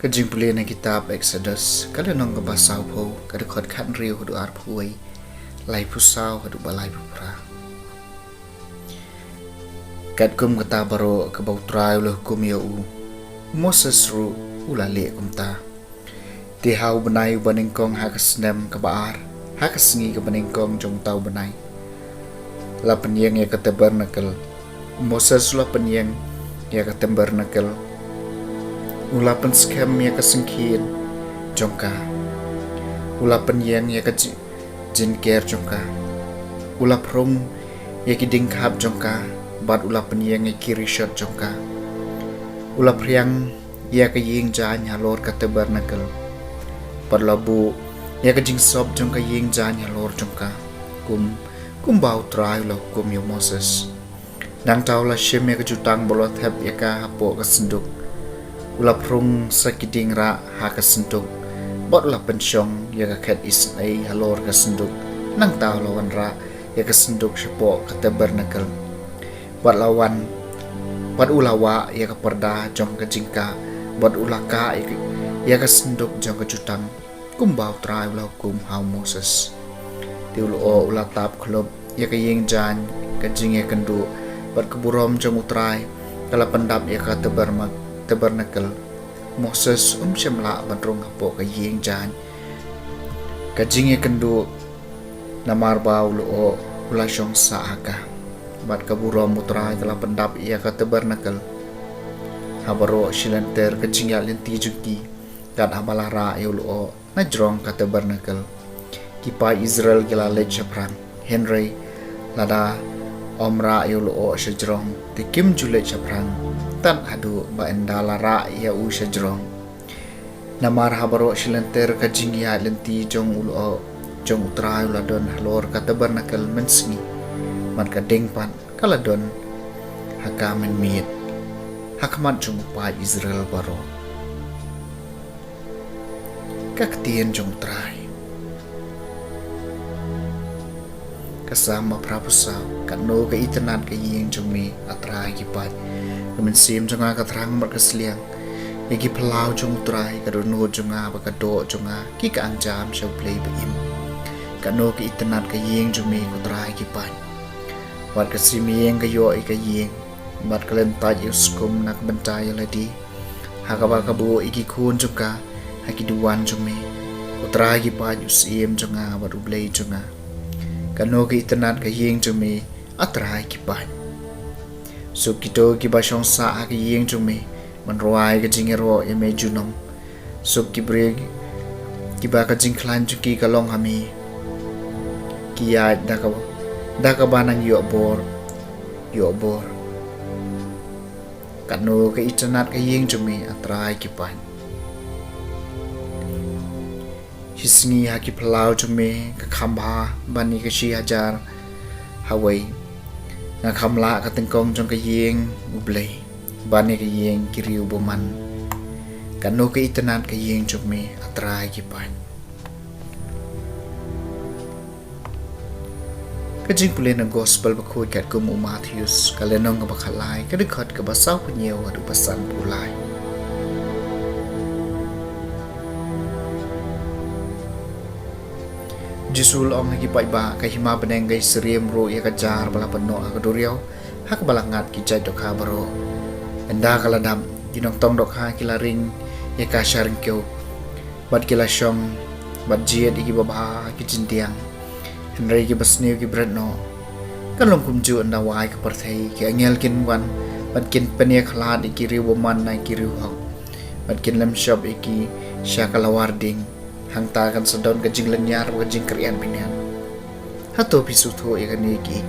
Kajing puli na kitab Exodus, kada nong kabasaw po, kada kod kan riyo kadu arpuay, lay pusaw kadu balay pupra. Kad kum kata baro kabaw try ulah kum yau, Moses ru ulali kumta. Tihaw banay baningkong hakasnem kabaar, hakasngi kabaningkong jong tau banay. La penyeng ya katebar nakal, Moses la penyeng ya katebar nakal. Ulapan skem ya kasengkin jongka, ulapan yang ya jinker jongka, ulap rum ya kidingkap jongka, bad ulapan yang ya kirishot jongka, ulap yang ya kaying jan halor katebar nakal, parlabu ya kajing sob jongka ying jan halor jongka, kum bau try lo kum yo Moses, nang tau la shem ya kajutang bolot heb ya ka hapo kasenduk. Ulap rung sakiding ra ha kasenduk, bot ulap pensyong ya kaket isnay halor kasenduk, nang tau lawan ra ya kasenduk sipo katebar nakal. Bot lawan, bot ulawa ya kaperda jong kajingka, bot ulaka ya kasenduk jong kajutang, kumbau try ulau kum hau Moses. Di ulo ulatap klub ya kaying jan kajing ya kendu, bot keburom jong utray, kala pendap ya katebar nakal. Moses syamla bandrong hapo kaying jan kajing kendu namar bau lo ulasyong saaka bat kaburo mutra kala pendap ia katebar nakal habaro silenter kajing ya lenti juki kan abalara lo najrong katebar nakal kipa Israel gila lechaprang Henry lada omra lo sejrong tikim jule chaprang tan adu ba endalara ya u sejrong namar habaro silenter kajing ya lenti jong ulo jong utrai uladon halor katebar nakal mensni man kadengpan kaladon hakamen miet hakamat jong pa Israel baro kaktien jong utrai kasama prapusaw kano ka itanan kaying jong mi atrai kipat kemensim jonga katrang berkesliang yagi pelau jong utrai kadono jonga bakado jonga ki ka anjam shaw play beim kano ki itenat ka yeng jome utrai ki pan wat kasimiyeng kayo ka yeng bat kalentaj uskum nak bentai ladi hakaba kabu iki kun jonga hakiduan jome utrai ki pan usim jonga bat ublay jonga kano ki itenat ka yeng jome atrai ki pan so kito ki basyong sa ki yeng jume manruai ka jingero eme junom so ki breg ki ba ka jingklan juki kalong hami ki ya daka banang yo bor kanu ka itanat ka yeng jume atrai ki pan hisni ha ki plau jume ka khamba bani ka shi hajar hawai nga kamla katengkong jong kayeng ublay bani kayeng kiriu boman kanu ka itanat kayeng jong me atrai kipan kajing puli ng gospel bakod kat kumu Matthews kalenong nga bakalay kadikot kabasaw punyew adu pasan pulay Jisul ong nagipay ba kay hima beneng gay seriem ro ya kajar bala peno akaduriaw hak balangat kijay dok ha baro enda kaladam ginong tong dok ha kilaring ya kasharing kyo bad kilasyong bad jiet iki babha kijintiang henry ki basniw ki bredno kalong kumju enda wai ka parthai ki angel kin wan bad kin penia khlad iki riwoman na iki riwang bad kin lem shop iki syakalawarding hang ta kan sedon kajing lenyar kajing krian binian hato pisutho ikani ki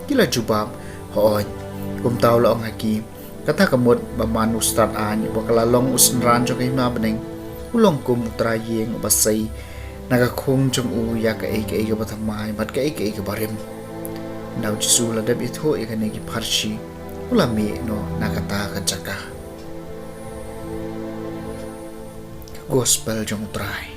kila jubab hoon tau la ong haki kata kamut baman ustad an bakala long usnran jo kai ma beneng ulong kum utra yeng basai naga khong jong u ya ka ei ga bathamai bat ka ei ga barim nau jisu la dab itho e kane ki pharshi ula me no nakata ka jaka gospel jong trai